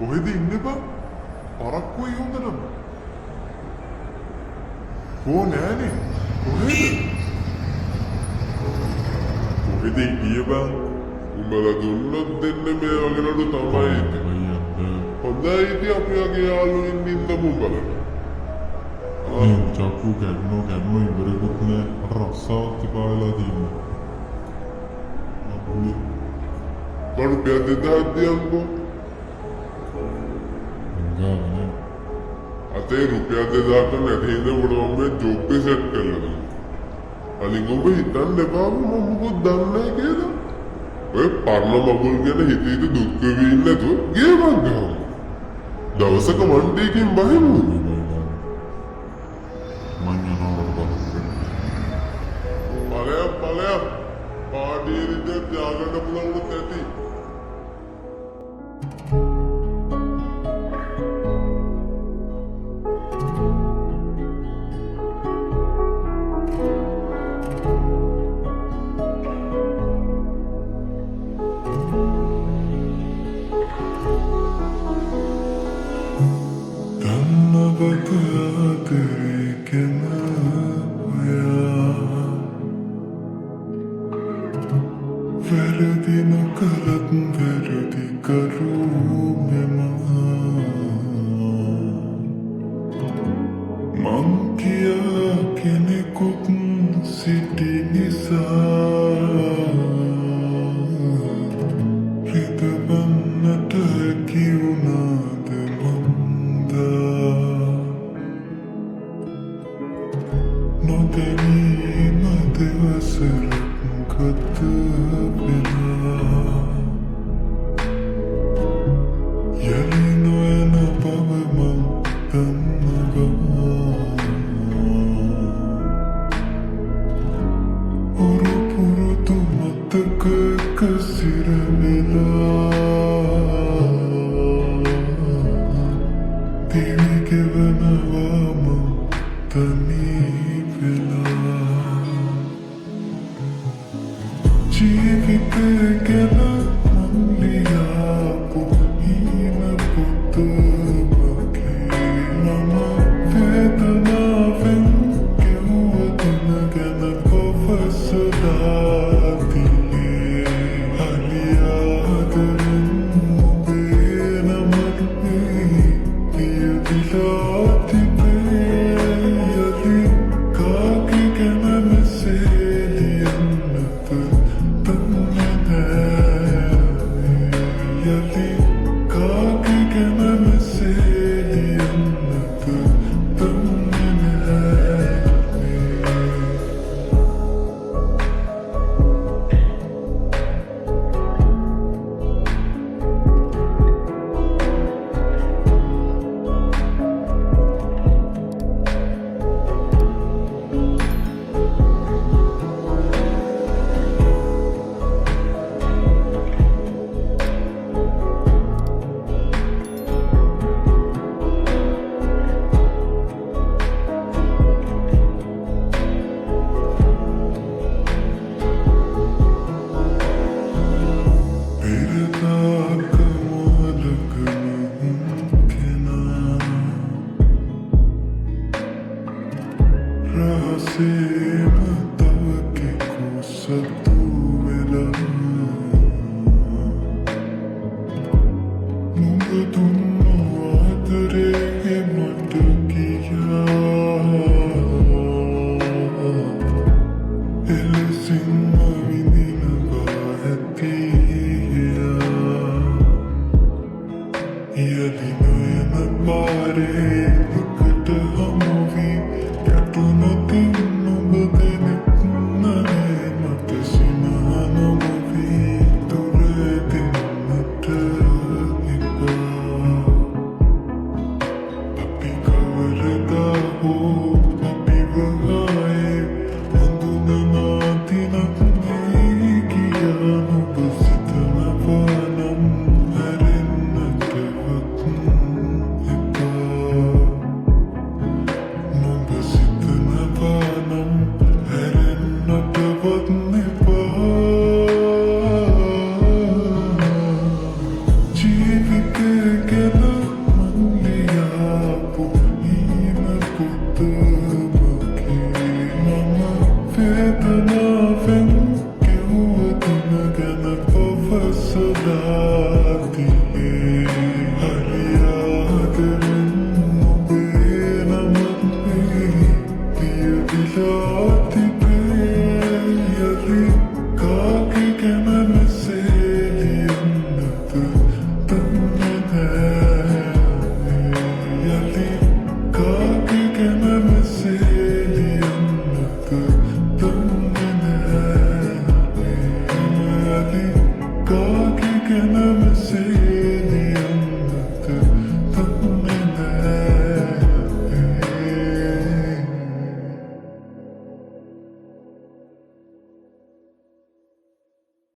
කොහෙද ඉන්නේ බං? පරක්කු වෙයි හොඳටම. කෝ නෑනේ. කොහෙද? කොහෙද ඉන්නේ බං? උඹලා දුන්නොත් දෙන්න මේ වගේලට තමයි ඉන්නේ. හොඳයි ඉතින් අපි වගේ යාළුවෙන් ඉන්නමු බලන්න. චක්කු කැඩුණෝ ඉවරෙකුත් නෑ. අර රස්සාවත් තිබා වෙලා තියෙනවා. බඩු පියද දාද්දියන්කෝ. ගානේ. අතේ රුපියල් 2000ක් නැති හින්දා උඩ මම ජොබ් එක සෙට් කරලා දෙනවා. අලින් ඔබ හිතන්න එපා මම මොකද දන්නේ කියලා. ඔය පරණ මගුල් ගැන හිතීද දුක් වෙවි ඉන්න නැතුව ගේමක් ගහමු. දවසක මණ්ඩියකින් බහිමු. ඵලයක් පාඩියෙද ත්‍යාගන්න පුළුවන් නැති. වැරදි නොකරත් වැරදි කරු මං කියා කෙනෙකුත් සිටි නිසා හිතවන්නට හැකි වුණාද මන්දා නොදැනීම දෙවසරක් ගත වෙලා යලි නොයන බව මං දන්නවා පුරුතු මතකක සිරවෙලා දිවි ගෙවනවා මං තනී වෙලා ජීවිතය ගැන මං ලියාපු හීන පොත වගේ මම වේදනාවෙන් ගෙවුව දින ගැන පවසලා තියේ අලියාදරෙන් ඔබේ නමට පියවිලා තිබේ යලි කාගේ ගැන මෙසේ ලියන්නට යලි කාගේ ගැන මෙසේ ලියන්නට දන්නේ නැහැ. රහසේම තව කෙකු සතු වෙලා නුඹ දුන්නු ආදරේ මට කියා එලෙසින්ම විඳිනවා ඇති යලි නොයන පාරේ එකට හමුවී යටුනොතින් නුඹ දෙනෙක් නෑ මට සිනහන මොවී දුර දෙන්නට එපා අපි කවරදා හෝ අපිව ආයේ හඳුනනා දිනක් නේ කියා නුඹ සිතනවා නම් හැරෙන්නටවත් එපා නුඹ සිතනවා නම් හැරෙන්නටවත් එපා ජීවිතය ගැන සාතියේ හරියාදරෙන් ඔබේ නමත් පියවිලා තිබේ යලි කාගේ ගැන මෙසේ ලියන්නද දන්නේ නෑ යලි කාගේ ගැන මෙසේ ලියන්නද දන්නේ නෑ යලි කාගේ ගැන